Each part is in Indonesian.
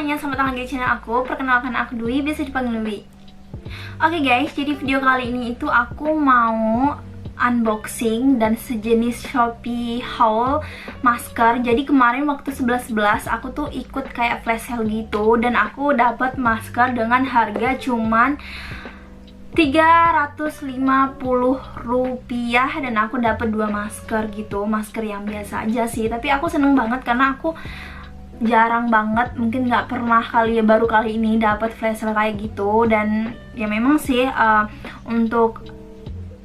semuanya, selamat datang di channel aku. Perkenalkan, aku Dwi, biasa dipanggil Dwi. Oke guys, jadi video kali ini itu aku mau unboxing dan sejenis Shopee haul masker. Jadi kemarin waktu 11.11 aku tuh ikut kayak flash sale gitu, dan aku dapat masker dengan harga cuman Rp350, dan aku dapat 2 masker gitu. Masker yang biasa aja sih, tapi aku seneng banget karena aku jarang banget, mungkin nggak pernah kali ya, baru kali ini dapat flash sale kayak gitu. Dan ya memang sih untuk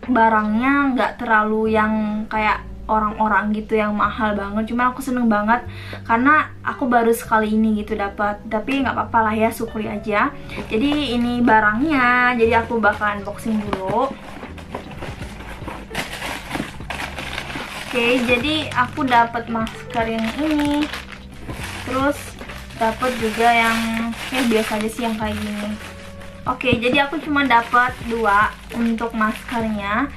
barangnya nggak terlalu yang kayak orang-orang gitu yang mahal banget, cuma aku seneng banget karena aku baru sekali ini gitu dapat. Tapi nggak apa-apa lah ya, syukuri aja. Jadi ini barangnya, jadi aku bakal unboxing dulu. Oke, jadi aku dapat masker yang ini, terus dapat juga yang biasa aja sih, yang kayak gini. Oke, jadi aku cuma dapat 2 untuk maskernya.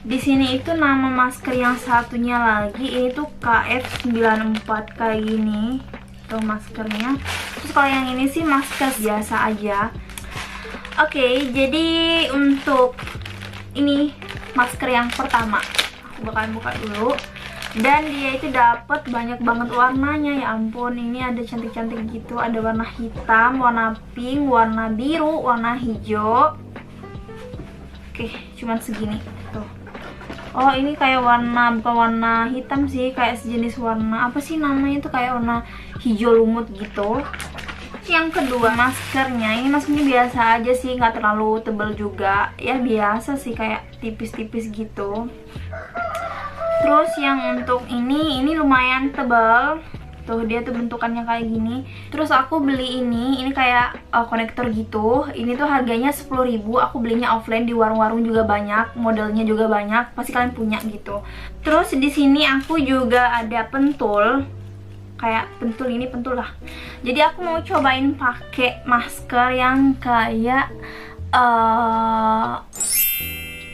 Di sini itu nama masker yang satunya lagi, ini tuh KF94 kayak gini tuh maskernya. Terus kalau yang ini sih masker biasa aja. Oke, jadi untuk ini masker yang pertama aku bakalan buka dulu. Dan dia itu dapat banyak banget warnanya, ya ampun, ini ada cantik-cantik gitu. Ada warna hitam, warna pink, warna biru, warna hijau. Oke, cuman segini tuh. Oh, ini kayak warna, bukan warna hitam sih, kayak sejenis warna apa sih namanya tuh, kayak warna hijau lumut gitu. Yang kedua maskernya, ini maskernya biasa aja sih, nggak terlalu tebal juga, ya biasa sih, kayak tipis-tipis gitu. Terus yang untuk ini lumayan tebal. Tuh, dia tuh bentukannya kayak gini. Terus aku beli ini kayak konektor gitu. Ini tuh harganya 10.000. Aku belinya offline, di warung-warung juga banyak, modelnya juga banyak. Pasti kalian punya gitu. Terus di sini aku juga ada pentul. Kayak pentul, ini pentul lah. Jadi aku mau cobain pakai masker yang kayak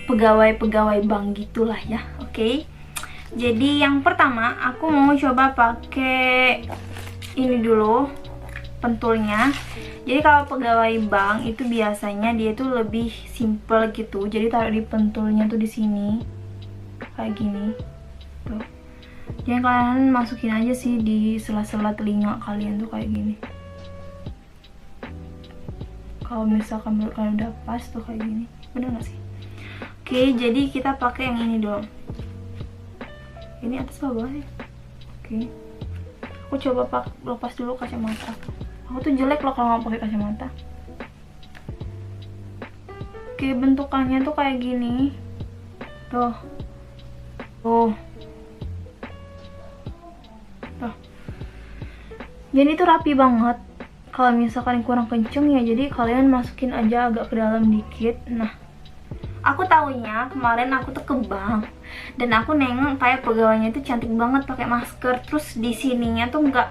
pegawai-pegawai bank gitulah ya. Oke. Jadi yang pertama aku mau coba pakai ini dulu, pentulnya. Jadi kalau pegawai bank itu biasanya dia tuh lebih simple gitu. Jadi taruh di pentulnya tuh di sini kayak gini. Tuh. Jadi kalian masukin aja sih di sela-sela telinga kalian tuh kayak gini. Kalau misalkan menurut kalian udah pas tuh kayak gini. Bener gak sih? Oke, jadi kita pakai yang ini dulu. Ini atas bawah sih. Oke. Aku coba lepas dulu kacamata. Aku tuh jelek loh kalau nggak pakai kacamata. Oke, bentukannya tuh kayak gini. Tuh. Tuh. Tuh. Jadi itu rapi banget. Kalau misalkan kurang kenceng ya, jadi kalian masukin aja agak ke dalam dikit. Nah, aku taunya kemarin aku tuh ke bank dan aku nengok kayak pegawainya itu cantik banget pakai masker. Terus di sininya tuh nggak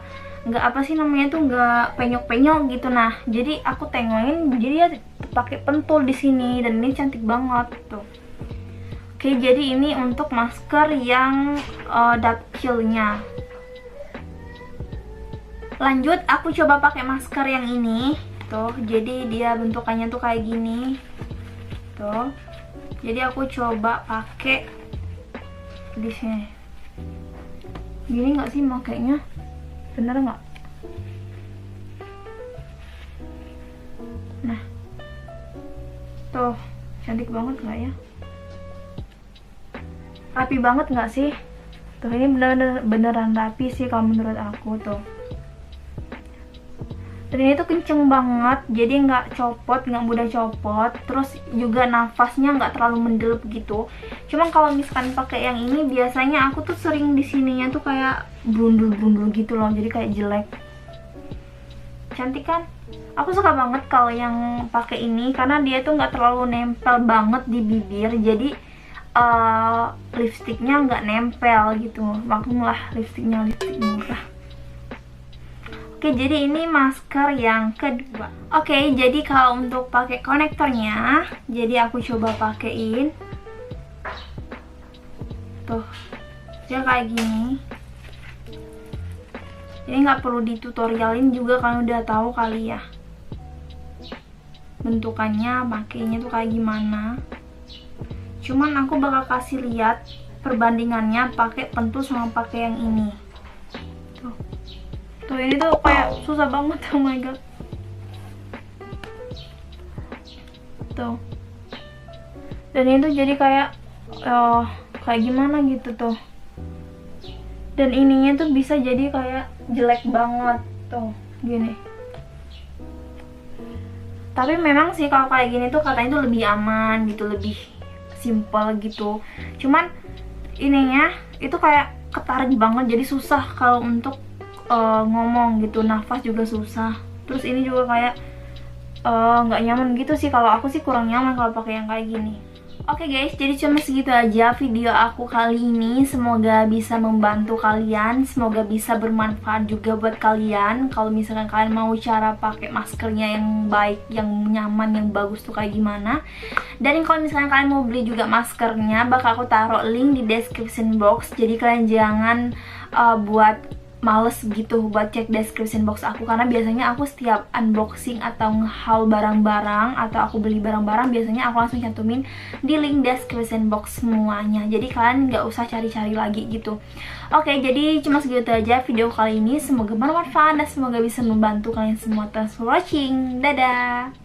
apa sih namanya tuh, nggak penyok-penyok gitu. Nah, jadi aku tengokin, jadi dia pakai pentul di sini dan ini cantik banget tuh. Oke, jadi ini untuk masker yang dapkilnya. Lanjut, aku coba pakai masker yang ini tuh. Jadi dia bentukannya tuh kayak gini tuh. Jadi aku coba pakai di sini. Gini nggak sih makainya? Bener nggak? Nah, tuh cantik banget nggak ya? Rapi banget nggak sih? Tuh, ini beneran rapi sih kalau menurut aku tuh. Dan ini tuh kenceng banget, jadi nggak copot, nggak mudah copot. Terus juga nafasnya nggak terlalu mendelep gitu. Cuma kalau misalkan pakai yang ini, biasanya aku tuh sering di sininya tuh kayak brundul-brundul gitu loh, jadi kayak jelek. Cantik kan? Aku suka banget kalau yang pakai ini karena dia tuh nggak terlalu nempel banget di bibir. Jadi lipstiknya nggak nempel gitu. Maklumlah, lipstiknya lipstik murah. Oke, jadi ini masker yang kedua. Oke, jadi kalau untuk pakai konektornya, jadi aku coba pakein. Tuh, dia kayak gini. Jadi nggak perlu ditutorialin juga, kalian udah tahu kali ya bentukannya, pakainya tuh kayak gimana. Cuman aku bakal kasih lihat perbandingannya pakai pentul sama pakai yang ini. Tuh ini tuh kayak susah banget, oh my god. Tuh. Dan ini tuh jadi kayak gimana gitu tuh. Dan ininya tuh bisa jadi kayak jelek banget tuh, gini. Tapi memang sih kalau kayak gini tuh katanya tuh lebih aman gitu, lebih simple gitu. Cuman ininya itu kayak ketarik banget, jadi susah kalau untuk ngomong gitu, nafas juga susah. Terus ini juga kayak nggak nyaman gitu sih, kalau aku sih kurang nyaman kalau pakai yang kayak gini. Oke guys, jadi cuma segitu aja video aku kali ini. Semoga bisa membantu kalian, semoga bisa bermanfaat juga buat kalian. Kalau misalkan kalian mau cara pakai maskernya yang baik, yang nyaman, yang bagus tuh kayak gimana. Dan kalau misalkan kalian mau beli juga maskernya, bakal aku taruh link di description box. Jadi kalian jangan buat males gitu buat cek description box aku, karena biasanya aku setiap unboxing atau nge-haul barang-barang atau aku beli barang-barang, biasanya aku langsung cantumin di link description box semuanya, jadi kalian nggak usah cari-cari lagi gitu. Oke, jadi cuma segitu aja video kali ini, semoga bermanfaat dan semoga bisa membantu kalian semua. Thanks for watching, dadah.